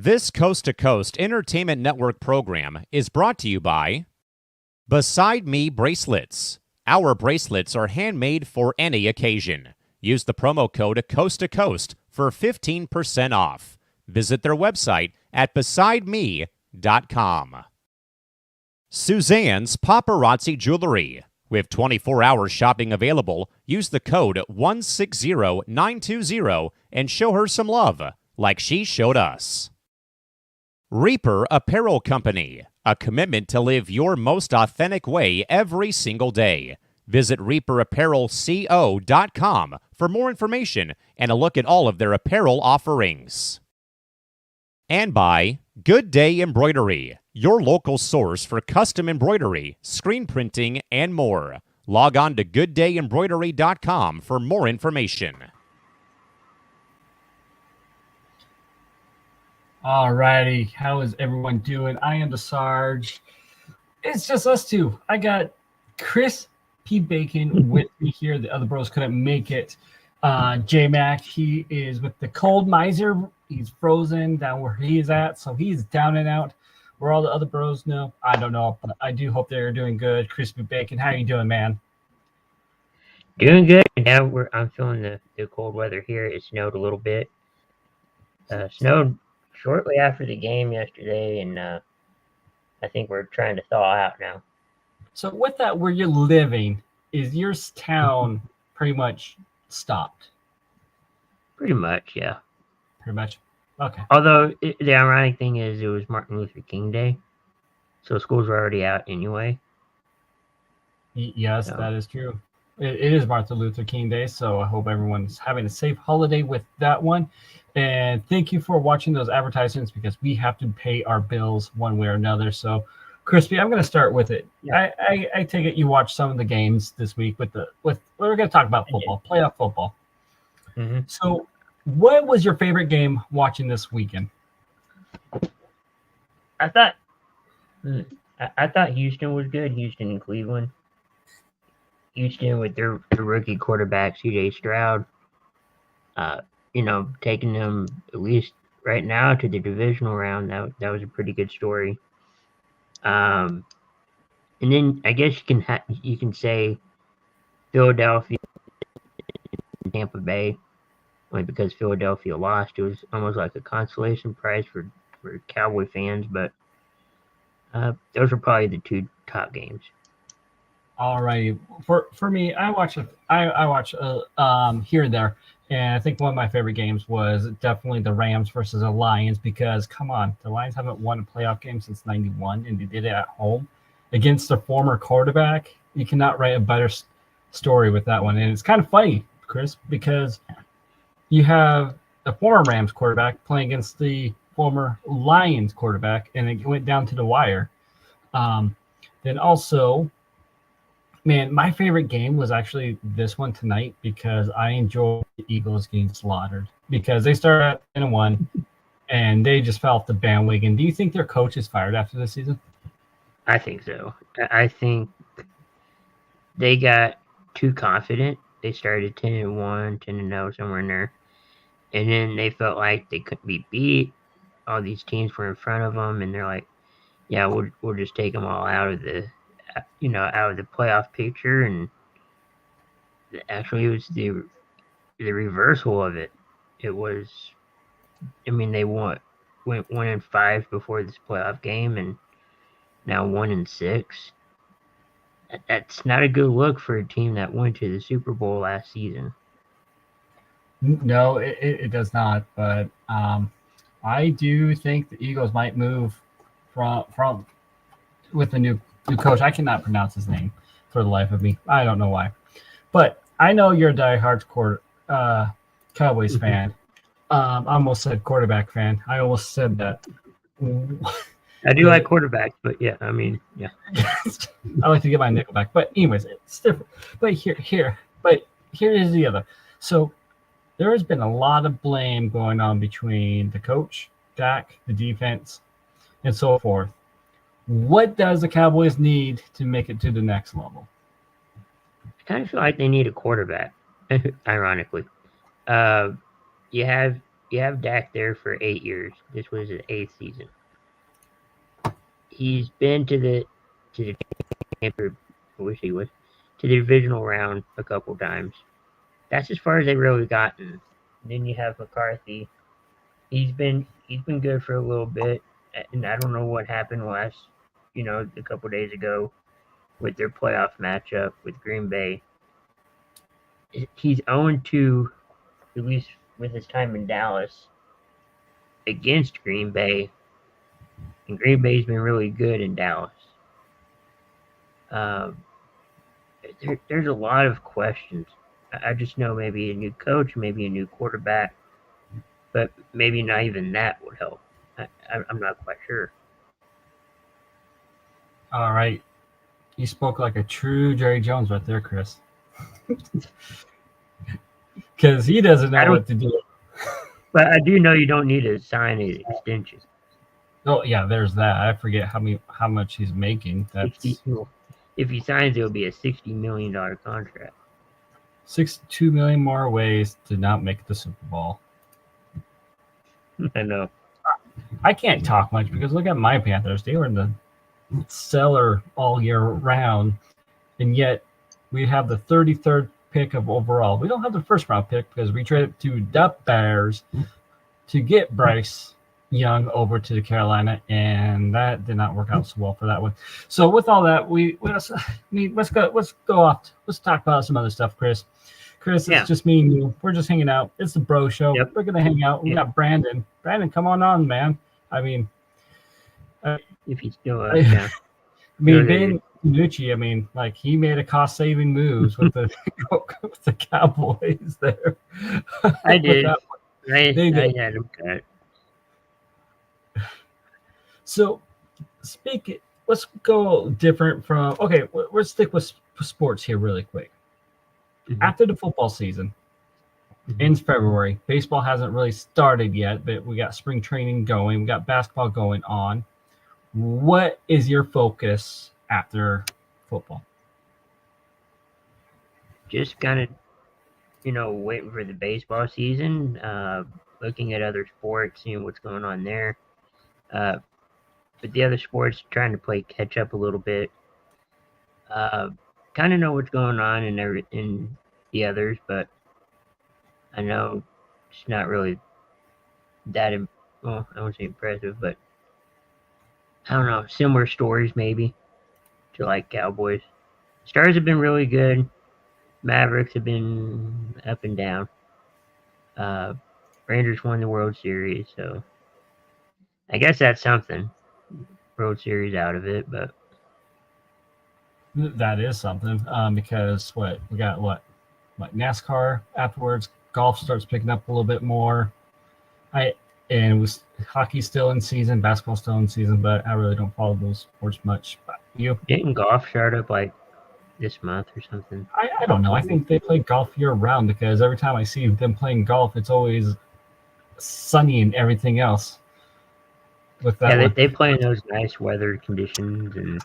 This Coast to Coast Entertainment Network program is brought to you by Beside Me Bracelets. Our bracelets are handmade for any occasion. Use the promo code Coast to Coast for 15% off. Visit their website at besideme.com. Suzanne's Paparazzi Jewelry. With 24-hour shopping available, use the code 160920 and show her some love, like she showed us. Reaper Apparel Company, a commitment to live your most authentic way every single day. Visit reaperapparelco.com for more information and a look at all of their apparel offerings. And by Good Day Embroidery, your local source for custom embroidery, screen printing, and more. Log on to gooddayembroidery.com for more information. All righty, how is everyone doing? I am the Sarge. It's just us two. I got Chris P. Bacon with me here. The other bros couldn't make it. J-Mac, he is with the Cold Miser. He's frozen down where he is at, so he's down and out. Where all the other bros know, I don't know, but I do hope they're doing good. Crispy Bacon, how you doing, man? Doing good. Now I'm feeling the cold weather here. It snowed a little bit. Snowed shortly after the game yesterday, and I think we're trying to thaw out now. So with that, where you're living, is your town pretty much stopped? Pretty much, yeah. Pretty much. Okay. Although the ironic thing is it was Martin Luther King Day, so schools were already out anyway. Yes, that is true. It is Martin Luther King Day, so I hope everyone's having a safe holiday with that one. And thank you for watching those advertisements because we have to pay our bills one way or another. So, Crispy, I'm going to start with it. Yeah. I take it you watched some of the games this week with we're going to talk about football, playoff football. Mm-hmm. So, what was your favorite game watching this weekend? I thought Houston was good. Houston and Cleveland. Houston with their rookie quarterback C.J. Stroud. Taking them at least right now to the divisional round. That was a pretty good story. And then I guess you can say Philadelphia and Tampa Bay, only because Philadelphia lost. It was almost like a consolation prize for Cowboy fans, but those are probably the two top games. All right, for me, I watch here and there, and I think one of my favorite games was definitely the Rams versus the Lions because come on, the Lions haven't won a playoff game since '91, and they did it at home against a former quarterback. You cannot write a better story with that one, and it's kind of funny, Chris, because you have a former Rams quarterback playing against the former Lions quarterback, and it went down to the wire. Then also. Man, my favorite game was actually this one tonight because I enjoyed the Eagles getting slaughtered because they started at 10-1 and they just fell off the bandwagon. Do you think their coach is fired after this season? I think so. I think they got too confident. They started 10-1, 10-0, somewhere in there. And then they felt like they couldn't be beat. All these teams were in front of them, and they're like, yeah, we'll just take them all out of the playoff picture, and actually it was the reversal of it. It was, they went 1-5 before this playoff game, and now 1-6. That's not a good look for a team that went to the Super Bowl last season. No, it does not. But I do think the Eagles might move from with the new coach. I cannot pronounce his name for the life of me. I don't know why. But I know you're a diehard Cowboys fan. I almost said quarterback fan. I almost said that. I do like quarterbacks, but yeah. I like to get my nickel back. But anyways, it's different. But here is the other. So there has been a lot of blame going on between the coach, Dak, the defense, and so forth. What does the Cowboys need to make it to the next level? I kind of feel like they need a quarterback, ironically. You have you have Dak there for 8 years. This was his 8th season. He's been to the I wish he would, to the divisional round a couple times. That's as far as they really gotten. Then you have McCarthy. He's been good for a little bit, and I don't know what happened a couple days ago with their playoff matchup with Green Bay. He's 0-2, at least with his time in Dallas, against Green Bay, and Green Bay's been really good in Dallas. There's a lot of questions. I just know maybe a new coach, maybe a new quarterback, but maybe not even that would help. I'm not quite sure. All right. You spoke like a true Jerry Jones right there, Chris. Because he doesn't know what to do. But I do know you don't need to sign an extension. Oh, yeah, there's that. I forget how much he's making. If he signs, it'll be a $60 million contract. 62 million more ways to not make the Super Bowl. I know. I can't talk much because look at my Panthers. They were in the cellar all year round, and yet we have the 33rd pick of overall. We don't have the first round pick because we traded to the Bears to get Bryce Young over to Carolina, and that did not work out so well for that one. So with all that, let's go off. Let's talk about some other stuff, Chris. Chris, it's just me and you. We're just hanging out. It's the bro show. Yep. We're gonna hang out. We got Brandon. Brandon, come on, man. I mean, if he's still Ben Nucci, he made a cost-saving moves with the with the Cowboys there. I did. I had him cut. So, let's go different from. Okay, let's stick with sports here really quick. Mm-hmm. After the football season ends February, baseball hasn't really started yet, but we got spring training going. We got basketball going on. What is your focus after football? Just kind of, waiting for the baseball season, looking at other sports, seeing what's going on there. But the other sports, trying to play catch up a little bit. Kind of know what's going on in the others, but I know it's not really that. I won't say impressive, but I don't know. Similar stories maybe to Cowboys. Stars have been really good. Mavericks have been up and down. Rangers won the World Series, so I guess that's something. World Series out of it, but that is something because we got NASCAR afterwards. Golf starts picking up a little bit more. Hockey's still in season, basketball's still in season, but I really don't follow those sports much. You? Didn't golf start up this month or something? I don't know. I think they play golf year round because every time I see them playing golf, it's always sunny and everything else. With that, they play in those nice weather conditions and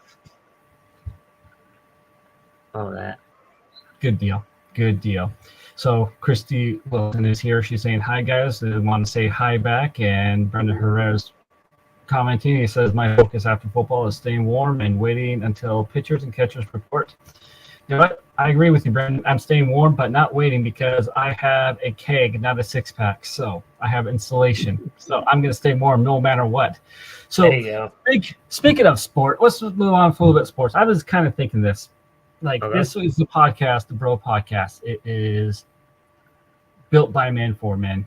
all that. Good deal. So Christy Wilson is here. She's saying hi, guys. I want to say hi back. And Brendan Herrera's commenting. He says, my focus after football is staying warm and waiting until pitchers and catchers report. You know what? I agree with you, Brendan. I'm staying warm, but not waiting because I have a keg, not a 6-pack. So I have insulation. So I'm going to stay warm no matter what. So there you go. Speaking of sport, let's move on for a little bit of sports. I was kind of thinking this. This is the podcast, the Bro Podcast. It is built by men for men.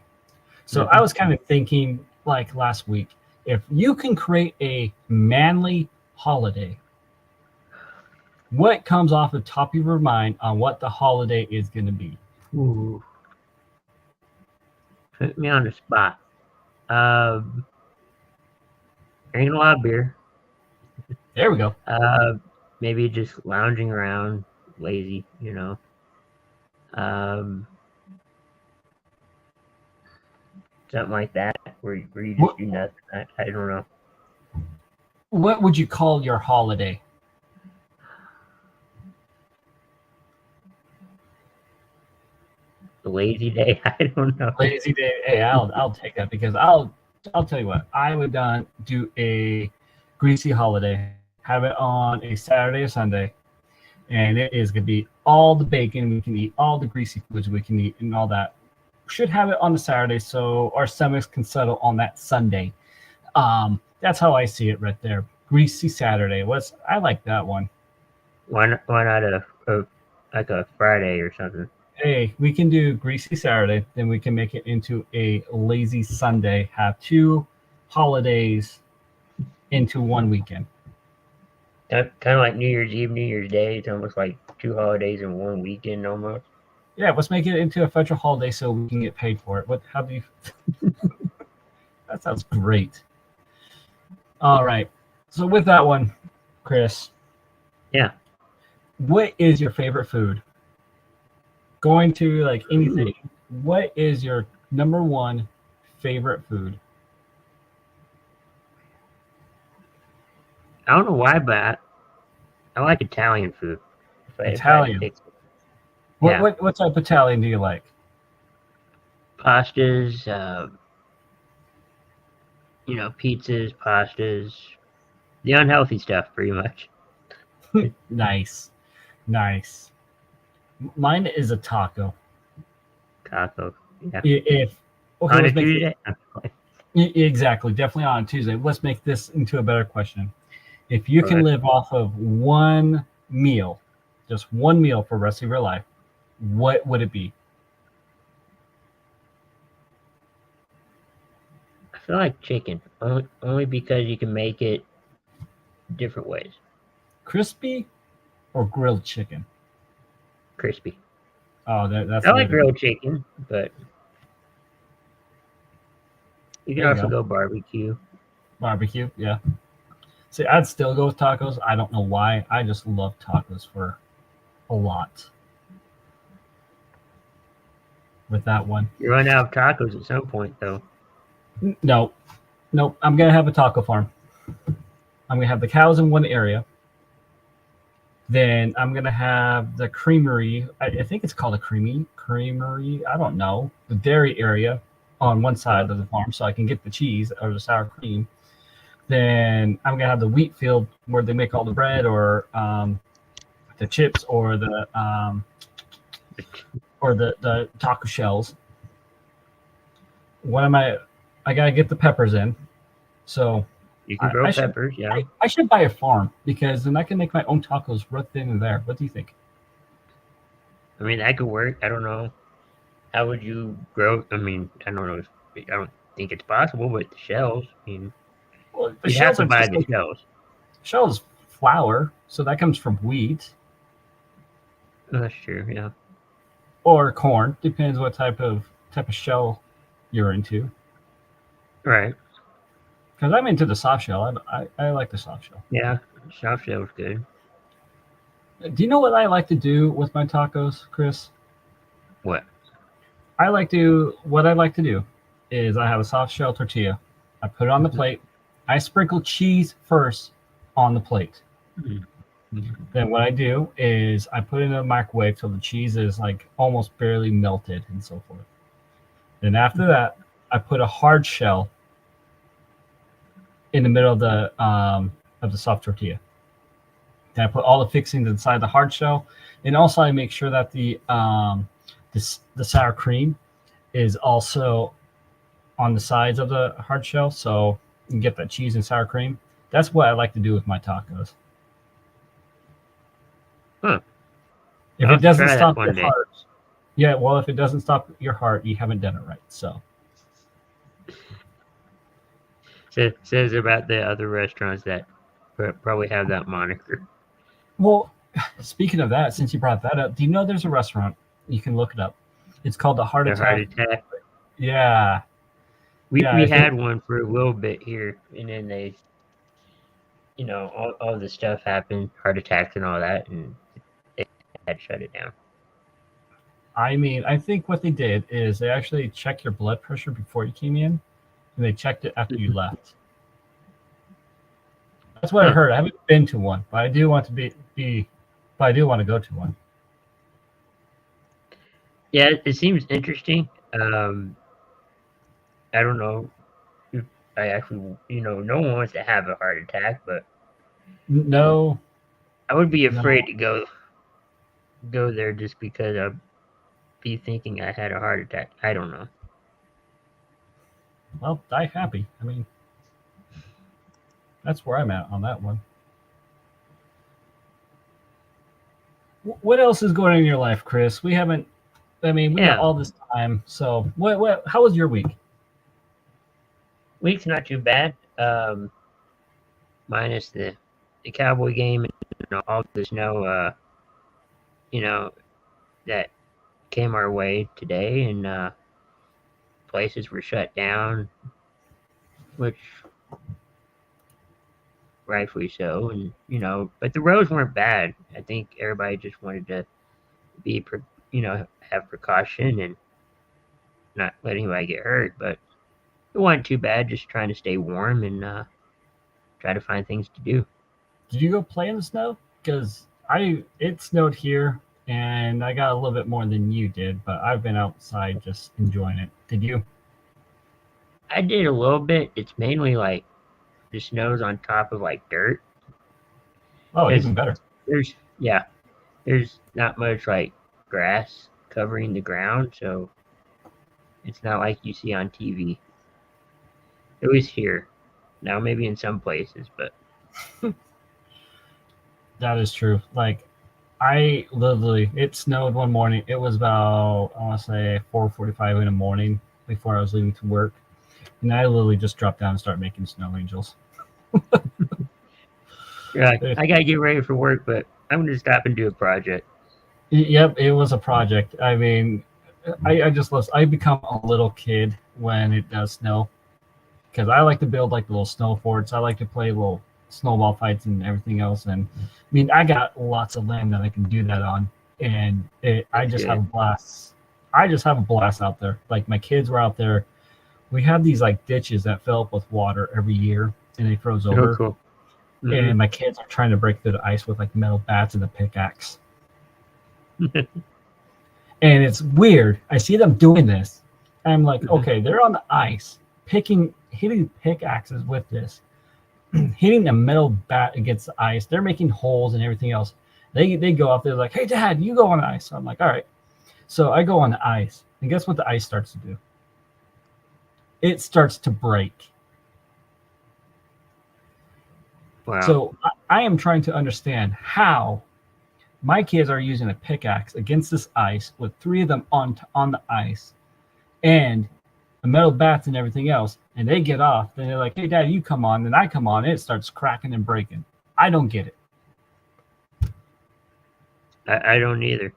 So I was kind of thinking last week, if you can create a manly holiday, what comes off the top of your mind on what the holiday is going to be? Ooh. Put me on the spot. Drinking a lot of beer. There we go. Maybe just lounging around, lazy, something like that, where you just do nothing. I don't know. What would you call your holiday? The lazy day. I don't know. Lazy day. Hey, I'll take that because I'll tell you what, I would do a greasy holiday, have it on a Saturday or Sunday, and it is gonna be all the bacon we can eat, all the greasy foods we can eat, and all that. Should have it on the Saturday so our stomachs can settle on that Sunday. That's how I see it right there. Greasy Saturday. I like that one. Why not like a Friday or something? Hey, we can do greasy Saturday, then we can make it into a lazy Sunday. Have 2 holidays into one weekend. Kind of like New Year's Eve, New Year's Day. It's almost like 2 holidays in one weekend almost. Yeah, let's make it into a federal holiday so we can get paid for it. How do you? That sounds great. All right. So with that one, Chris. Yeah. What is your favorite food? Going to like anything. What is your number 1 favorite food? I don't know why, but I like Italian food. Italian. Yeah. What type of Italian do you like? Pastas, pizzas, pastas, the unhealthy stuff, pretty much. Nice. Mine is a taco. Taco. Yeah. On a Tuesday? Exactly, definitely on a Tuesday. Let's make this into a better question. If you can live off of one meal, just one meal for the rest of your life, what would it be? I feel like chicken, only because you can make it different ways. Crispy or grilled chicken? Crispy. Oh, that's. I like grilled chicken, but you can also go barbecue. Barbecue, yeah. See, I'd still go with tacos. I don't know why. I just love tacos for a lot. With that one. You run out of tacos at some point, though. No. I'm going to have a taco farm. I'm going to have the cows in one area. Then I'm going to have the creamery. I think it's called a creamery. I don't know. The dairy area on one side of the farm so I can get the cheese or the sour cream. Then I'm going to have the wheat field where they make all the bread or the chips or the taco shells. I got to get the peppers in. So you can grow peppers, yeah. I should buy a farm because then I can make my own tacos right then and there. What do you think? I mean, that could work. I don't know. How would you grow? I mean, I don't know. I don't think it's possible, but the shells, Well, you have to buy the shells. Shells flour, so that comes from wheat. That's true, yeah. Or corn, depends what type of shell you're into. Right. Because I'm into the soft shell. I like the soft shell. Yeah, soft shell is good. Do you know what I like to do with my tacos, Chris? What? What I like to do is I have a soft shell tortilla. I put it on the plate. I sprinkle cheese first on the plate. Mm-hmm. Then what I do is I put it in the microwave till the cheese is like almost barely melted and so forth. Then after that, I put a hard shell in the middle of the soft tortilla. Then I put all the fixings inside the hard shell, and also I make sure that the sour cream is also on the sides of the hard shell, so you can get that cheese and sour cream. That's what I like to do with my tacos. Huh. If it doesn't stop your heart, if it doesn't stop your heart, you haven't done it right. So. Says about the other restaurants that probably have that moniker. Well, speaking of that, since you brought that up, do you know there's a restaurant? You can look it up. It's called the Heart Attack. Yeah. We had one for a little bit here, and then they, all the stuff happened, heart attacks and all that, and they had to shut it down. I mean, I think what they did is they actually checked your blood pressure before you came in, and they checked it after you left. That's what I heard. I haven't been to one, but I do want to go to one. Yeah, it seems interesting. I don't know if I actually, no one wants to have a heart attack, but No, I would be no. afraid to go there just because I'd be thinking I had a heart attack. I don't know. Well, die happy. I mean, that's where I'm at on that one. What else is going on in your life, Chris? We haven't. I mean, we got Yeah, all this time. So, what? How was your week? week's not too bad. Minus the Cowboy game and all the snow. You know that came our way today, and places were shut down, which rightfully so. And but the roads weren't bad. I think everybody just wanted to be, have precaution and not let anybody get hurt. But it wasn't too bad. Just trying to stay warm and try to find things to do. Did you go play in the snow? Because it snowed here, and I got a little bit more than you did, but I've been outside just enjoying it. Did you? I did a little bit. It's mainly like the snow's on top of like dirt. Oh, It's, even better. there's not much like grass covering the ground, so it's not like you see on TV. At least here. Now maybe in some places, but That is true. Like, I literally, it snowed one morning. It was about, I want to say 4:45 in the morning before I was leaving to work, and I literally just dropped down and started making snow angels. you're like, I gotta get ready for work, but I'm gonna stop and do a project. Yep, it was a project. I mean, I just love. I become a little kid when it does snow because I like to build like little snow forts. I like to play little snowball fights and everything else. And I mean, I got lots of land that I can do that on, and I That's just good. have a blast. I just have a blast out there. Like my kids were out there. We have these like ditches that fill up with water every year, and they froze Oh, over. cool. Mhm. And my kids are trying to break through the ice with like metal bats and a pickaxe. And it's weird. I see them doing this. And I'm like, okay, they're on the ice, hitting pickaxes with this, hitting a metal bat against the ice. They're making holes and everything else. They go up there like, hey, Dad, you go on the ice. So I'm like, all right. So I go on the ice, and guess what the ice starts to do? It starts to break. Wow. So I am trying to understand how my kids are using a pickaxe against this ice with three of them on the ice and the metal bats and everything else, and they get off. Then they're like, hey, Dad, you come on. Then I come on, and it starts cracking and breaking. I don't get it. I don't either.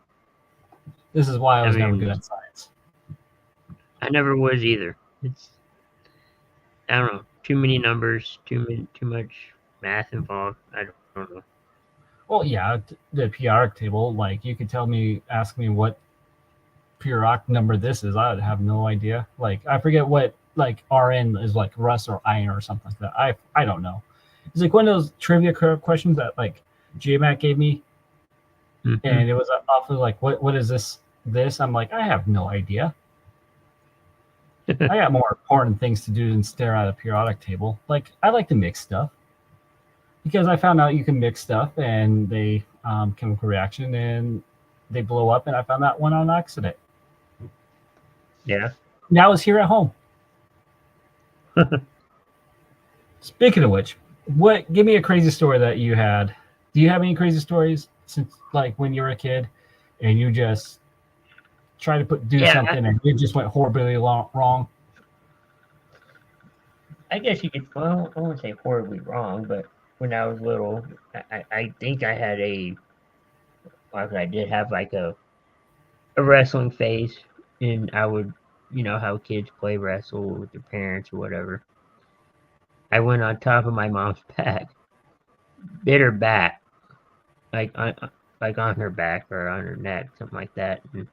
This is why I was never mean, good at science. I never was either. It's, I don't know, too many numbers, too much math involved. I don't know. Well, yeah, the periodic table, like you could ask me what periodic number this is. I would have no idea. Like I forget what like Rn is, like rust or iron or something like that. I don't know. It's like one of those trivia questions that like GMAT gave me, Mhm. and it was awfully like, what is this? I'm like, I have no idea. I got more important things to do than stare at a periodic table. Like I like to mix stuff because I found out you can mix stuff and they chemical reaction and they blow up, and I found that one on accident. Yeah. Now it's here at home. Speaking of which, give me a crazy story that you had. Do you have any crazy stories since like when you were a kid and you just tried to do Yeah, something and it just went horribly wrong? I guess you could. Well, I wouldn't say horribly wrong, but when I was little, I think I had I did have like a wrestling phase, and I would, how kids play wrestle with their parents or whatever. I went on top of my mom's back, bit her back, like on her back or on her neck, something like that. And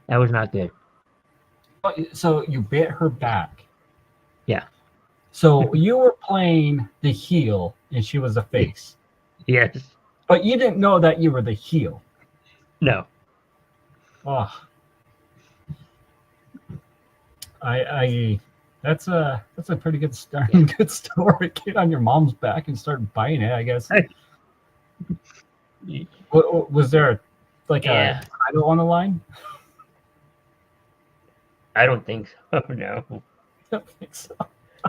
that was not good. So you bit her back. Yeah. So you were playing the heel and she was the face. Yes. But you didn't know that you were the heel. No. Oh, I that's a pretty good start. Yeah. Good story. Get on your mom's back and start buying it. I guess. Was there like Yeah. a title on the line? I don't think so. No. I don't think so.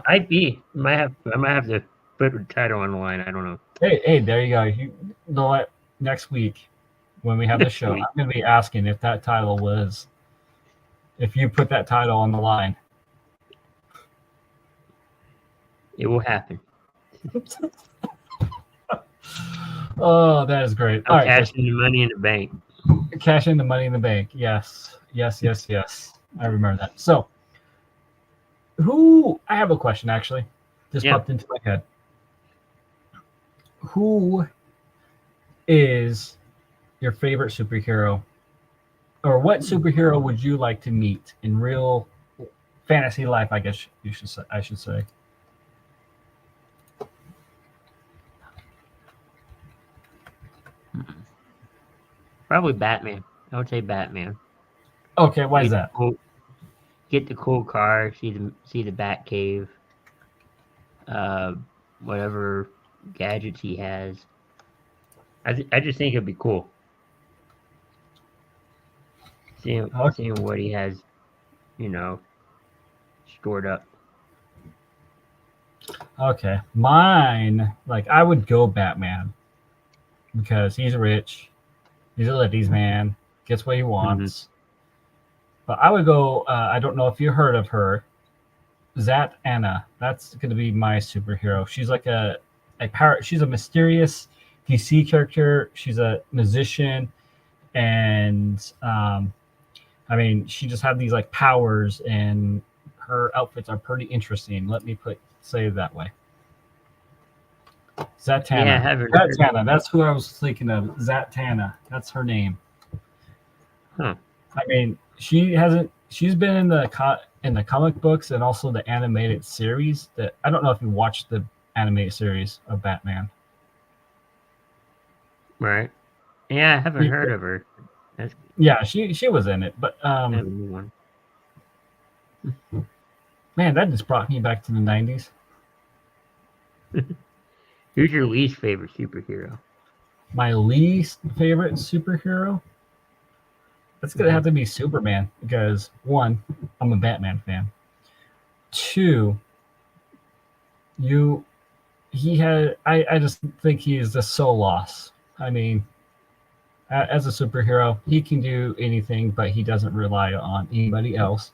I might have to put a title on the line. I don't know. Hey, there you go. You know what? Next week when we have the Next show, week. I'm gonna be asking if that title was if you put that title on the line. It will happen. Oh, that is great. I'll All right, cash in the money in the bank. cash in the money in the bank. Yes. I remember that. So, I have a question actually. Just Yeah. popped into my head. Who is your favorite superhero? Or what superhero would you like to meet in real fantasy life, I guess I should say. Probably Batman. I would say Batman. Okay, why is that? Get the cool car, see the Bat Cave, whatever gadgets he has. I just think it'd be cool. Seeing what he has, stored up. Okay, mine, like I would go Batman because he's rich, he's a ladies' man, gets what he wants. But I would go. I don't know if you heard of her, Zatanna. That's going to be my superhero. She's like a She's a mysterious DC character. She's a musician, and I mean, she just had these like powers, and her outfits are pretty interesting. Let me say it that way. Zatanna. Yeah, I haven't heard. Zatanna. That's who I was thinking of. Zatanna. That's her name. Huh. I mean, she's been in the comic books and also the animated series. That I don't know if you watched the animated series of Batman. Right. Yeah, I haven't heard of her. Yeah, she was in it, but That's a new one. Man, that just brought me back to the 90s. Who's your least favorite superhero? My least favorite superhero? That's going to have to be Superman because, one, I'm a Batman fan. Two, I just think he is just so lost. I mean, as a superhero, he can do anything, but he doesn't rely on anybody else.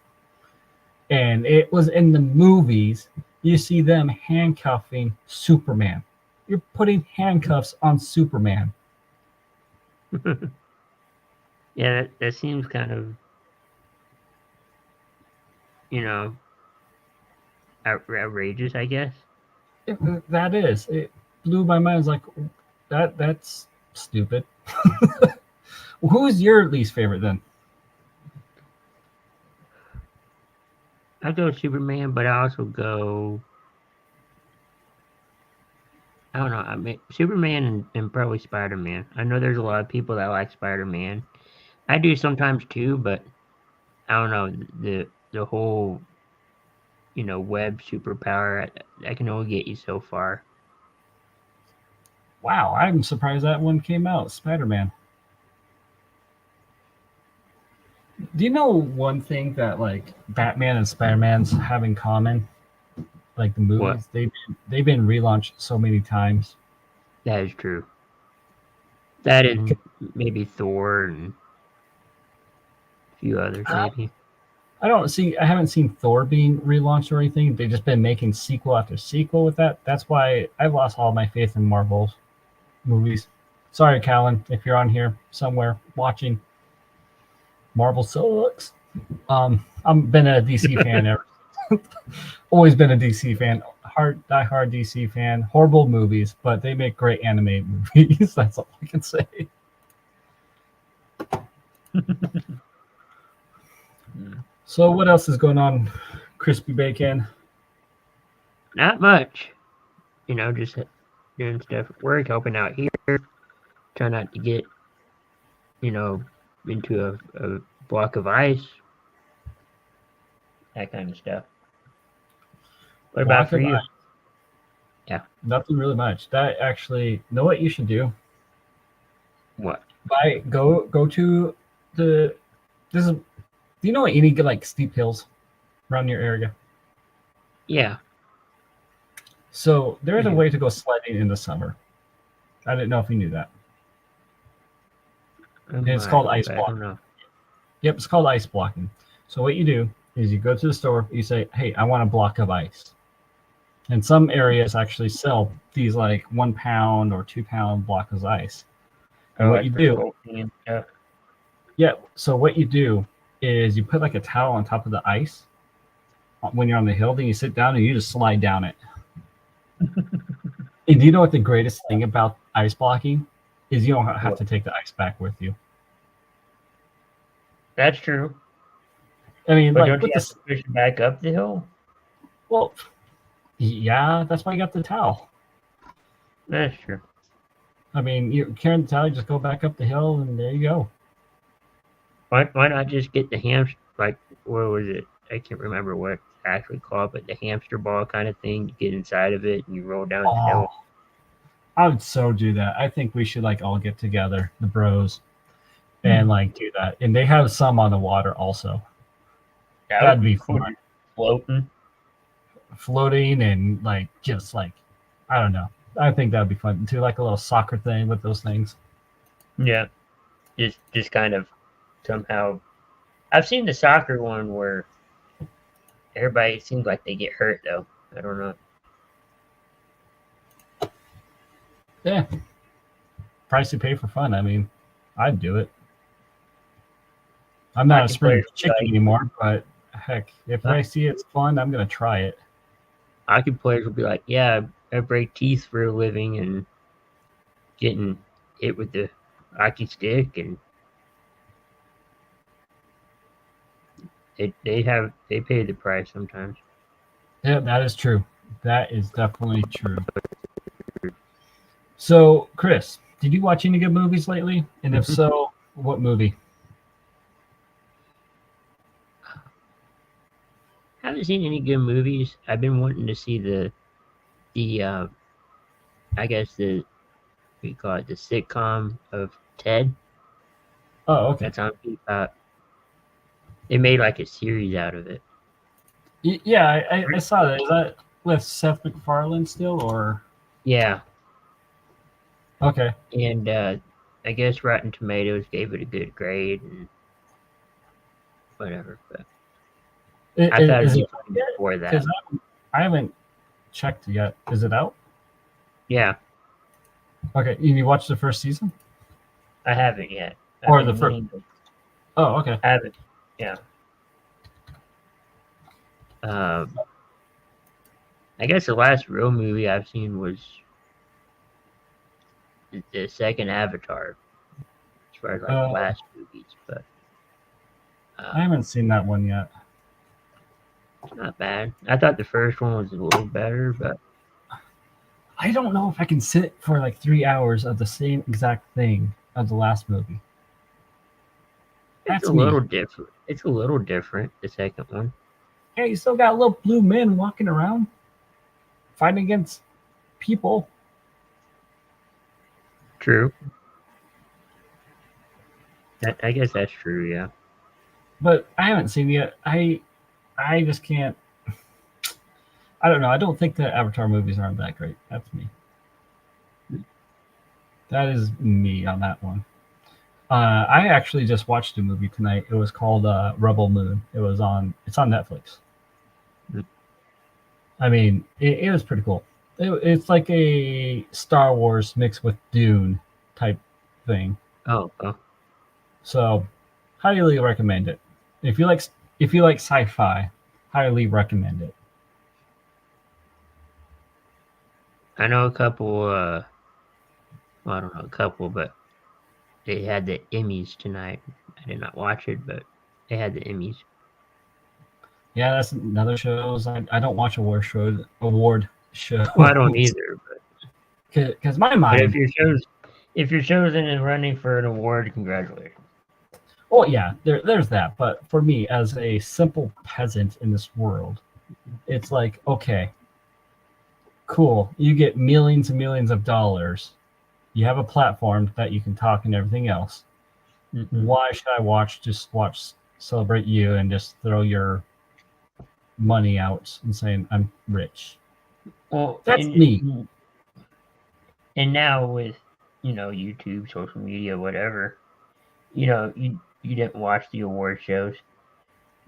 And it was in the movies, you see them handcuffing Superman. You're putting handcuffs on Superman. Yeah, that seems kind of, outrageous, I guess. That is. It blew my mind. It's like, that's stupid. Who's your least favorite then? I'd go Superman, but I also go, I don't know, I mean, Superman and probably Spider-Man. I know there's a lot of people that like Spider-Man. I do sometimes too, but I don't know, the whole, web superpower, I can only get you so far. Wow, I'm surprised that one came out, Spider-Man. Do you know one thing that like Batman and Spider-Man's have in common? Like the movies, What? they've been relaunched so many times. That is true. That and maybe Thor and a few others, maybe. I haven't seen Thor being relaunched or anything. They've just been making sequel after sequel with that. That's why I've lost all my faith in Marvel movies. Sorry, Callan, if you're on here somewhere watching. Marvel sucks. I've been a DC fan ever. Always been a DC fan. Die-hard DC fan. Horrible movies, but they make great animated movies. That's all I can say. So what else is going on, Crispy Bacon? Not much. Just doing stuff at work, helping out here. Try not to get, into a block of ice. that kind of stuff. What about Block for of you? ice. Yeah. Nothing really much. That actually, know what you should do? What? Go to the. This is. Do you know any good like steep hills around your area? Yeah. So there's a Yeah. way to go sledding in the summer. I didn't know if you knew that. It's called ice I block. don't know. Yep, it's called ice blocking. So what you do is you go to the store, you say, "Hey, I want a block of ice." And some areas actually sell these like 1 pound or 2 pound blocks of ice. And what like you for do, sculpting and stuff. yeah. So what you do is you put like a towel on top of the ice when you're on the hill. Then you sit down and you just slide down it. And do you know what the greatest thing about ice blocking is? You don't have to take the ice back with you. That's true. I mean, But like don't you with have the to push it back up the hill? well, yeah, that's why you got the towel. That's true. I mean, you're carrying the towel, you just go back up the hill, and there you go. Why not just get the hamster, like, what was it? I can't remember what it's actually called, but the hamster ball kind of thing. You get inside of it and you roll down the hill. Oh, I would so do that. I think we should like all get together, the bros, and like do that. And they have some on the water also. That'd be cool. fun. Floating and like just like I don't know. I think that'd be fun. Do like a little soccer thing with those things. Yeah. Just kind of somehow. I've seen the soccer one where everybody seems like they get hurt though. I don't know. Yeah. Price you pay for fun. I mean, I'd do it. I'm not a spring chicken anymore, but heck, if I see it's fun, I'm gonna try it. Hockey players will be like, "Yeah, I break teeth for a living and getting hit with the hockey stick," and they pay the price sometimes. Yeah, that is true. That is definitely true. So, Chris, did you watch any good movies lately? And if so, what movie? Haven't seen any good movies. I've been wanting to see the I guess what you call it, the sitcom of Ted. Oh, okay. That's on Peacock. They made like a series out of it. Yeah, I saw that. Is that with Seth MacFarlane still, or? Yeah. Okay. And I guess Rotten Tomatoes gave it a good grade and whatever. But I thought it was before that. I haven't checked yet. Is it out? Yeah. Okay. You watched the first season? I haven't yet. Or the first? Oh, okay. I haven't. Yeah. I guess the last real movie I've seen was the second Avatar, as far as like last movies, but I haven't seen that one yet. It's not bad. I thought the first one was a little better, but I don't know if I can sit for like 3 hours of the same exact thing of the last movie. It's a little different. It's a little different, the second one. Yeah, you still got little blue men walking around fighting against people. True. I guess that's true, yeah. But I haven't seen it yet. I just can't. I don't know. I don't think the Avatar movies aren't that great. That's me. That is me on that one. I actually just watched a movie tonight. It was called Rebel Moon. It's on Netflix. I mean, it was pretty cool. It's like a Star Wars mixed with Dune type thing. Oh. So, highly recommend it. If you like sci-fi, highly recommend it. I know a couple. Well, I don't know a couple, but they had the Emmys tonight. I did not watch it, but they had the Emmys. Yeah, that's another show. I don't watch award shows. Well, I don't either, but because my mind. But if your show's in and running for an award, congratulations. Oh yeah, there's that. But for me, as a simple peasant in this world, it's like, okay, cool. You get millions and millions of dollars. You have a platform that you can talk and everything else. Why should I just watch Celebrate You and just throw your money out and saying I'm rich? Well, That's me. And now with YouTube, social media, whatever, you didn't watch the award shows,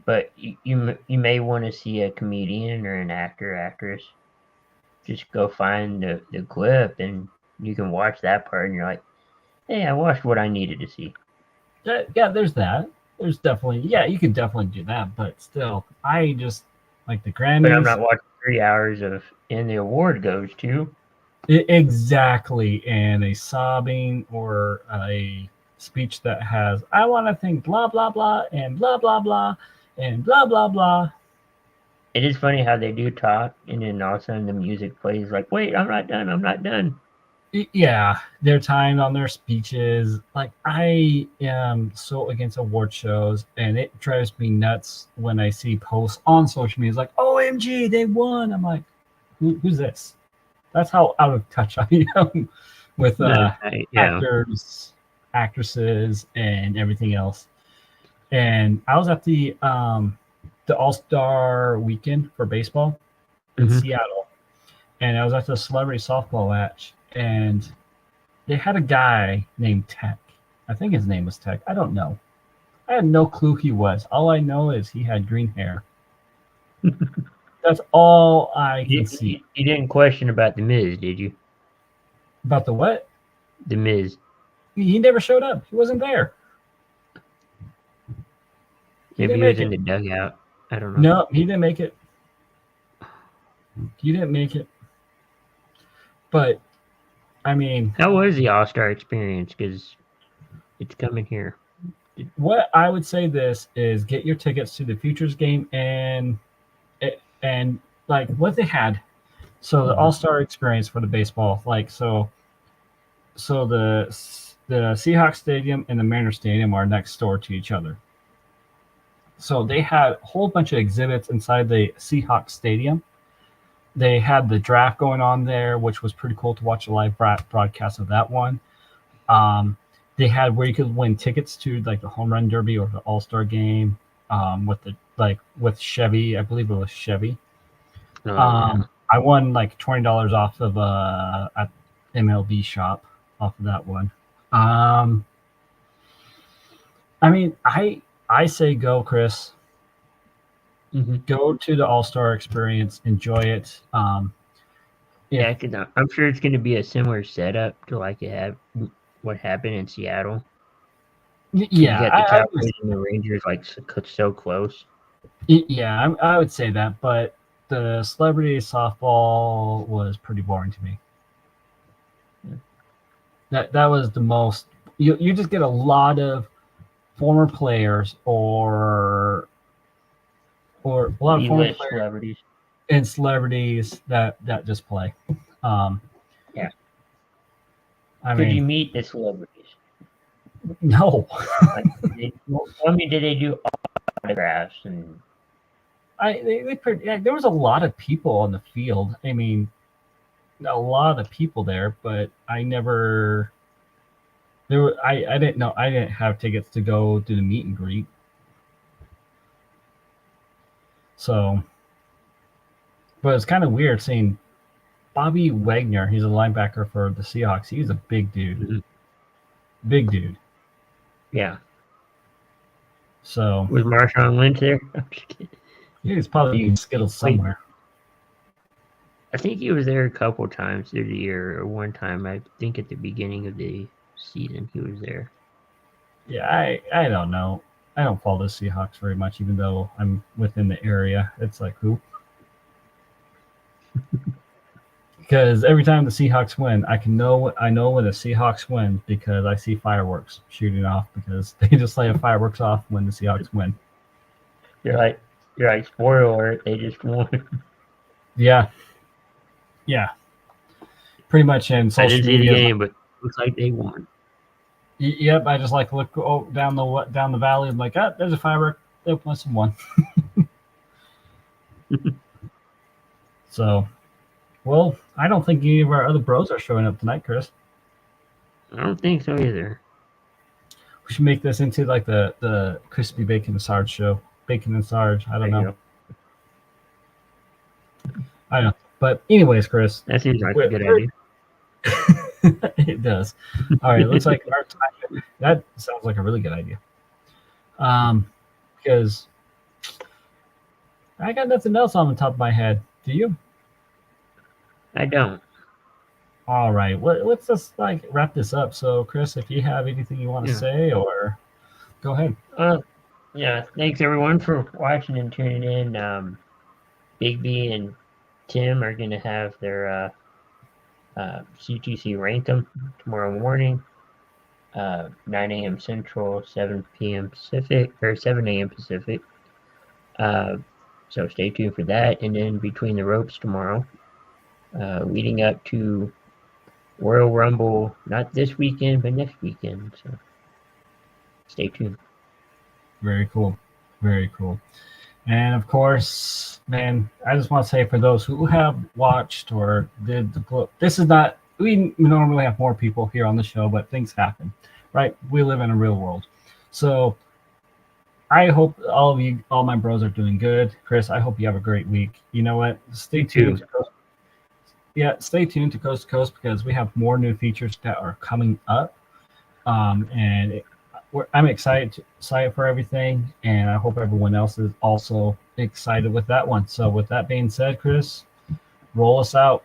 but you may want to see a comedian or an actor, actress. Just go find the clip and you can watch that part, and you're like, hey, I watched what I needed to see. Yeah, there's that. There's definitely, yeah, you could definitely do that, but still, I just like the Grammys. But I'm not watching 3 hours of and the award goes to. Exactly, and a sobbing or a speech that has I want to think blah blah blah and blah blah blah and blah blah blah. It is funny how they do talk, and then all of a sudden the music plays. Like, wait, I'm not done. I'm not done. Yeah, they're timed on their speeches. Like, I am so against award shows, and it drives me nuts when I see posts on social media. It's like, OMG, they won. I'm like, who's this? That's how out of touch I am with actors, actresses, and everything else. And I was at the All-Star weekend for baseball in Seattle, and I was at the celebrity softball match, and they had a guy named Tech. I think his name was Tech. I don't know. I had no clue he was. All I know is he had green hair. That's all I can see. You didn't question about The Miz, did you? About the what? The Miz. He never showed up. He wasn't there. Maybe he was in the dugout. I don't know. No, he didn't make it. He didn't make it. But, I mean... How was the All-Star experience? Because it's coming here. What I would say this is get your tickets to the Futures game and like what they had. So the All-Star experience for the baseball, like so the Seahawks Stadium and the Mariners Stadium are next door to each other. So they had a whole bunch of exhibits inside the Seahawks Stadium. They had the draft going on there, which was pretty cool to watch a live broadcast of that one. They had where you could win tickets to like the home run derby or the All-Star game with Chevy. I believe it was Chevy. I won like $20 off of at MLB shop off of that one. I mean, I say go, Chris. Go to the All-Star experience, enjoy it. Yeah, I'm sure it's going to be a similar setup to like what happened in Seattle. Yeah, you got the Cowboys and the Rangers like so close. Yeah, I would say that, but the celebrity softball was pretty boring to me. That was the most. You just get a lot of former players or a lot of former celebrities and celebrities that just play. Yeah. I Could mean, you meet the celebrities? No. Did they do autographs and? There was a lot of people on the field. I mean, a lot of people there, but I never. I didn't know. I didn't have tickets to go to the meet and greet. So, but it's kind of weird seeing Bobby Wagner. He's a linebacker for the Seahawks. He's a big dude. Big dude. Yeah. So was Marshawn Lynch there? He's probably eating Skittles somewhere. I think he was there a couple times through the year, or one time. I think at the beginning of the season he was there. Yeah, I don't know. I don't follow the Seahawks very much, even though I'm within the area. It's like, who? Because every time the Seahawks win, I know when the Seahawks win because I see fireworks shooting off because they just light fireworks off when the Seahawks win. You're like, spoiler alert, they just won. Yeah. Pretty much in social media. I didn't see the game, but it looks like they won. Yep, I just like look down the valley and like, there's a firework. They must have won. So, well, I don't think any of our other bros are showing up tonight, Chris. I don't think so either. We should make this into like the crispy bacon and Sarge show. Bacon and Sarge. I don't There you know. I know. But anyways, Chris. That seems like a good idea. It does. All right, looks like our time. That sounds like a really good idea. Because I got nothing else on the top of my head. Do you? I don't. All right. Let's just like wrap this up. So, Chris, if you have anything you want to Yeah. say, or go ahead. Yeah, thanks everyone for watching and tuning in. Big B and Tim are going to have their CTC Rankum tomorrow morning, 9 a.m. Central, 7 p.m. Pacific, or 7 a.m. Pacific. So stay tuned for that. And then Between the Ropes tomorrow, leading up to Royal Rumble, not this weekend, but next weekend. So stay tuned. Very cool. Very cool. And of course, man, I just want to say for those who have watched or did the clip, this is not, we normally have more people here on the show, but things happen, right? We live in a real world. So I hope all my bros are doing good. Chris, I hope you have a great week. You know what? Stay tuned. Stay tuned to Coast to Coast because we have more new features that are coming up. I'm excited for everything, and I hope everyone else is also excited with that one. So with that being said, Chris, roll us out.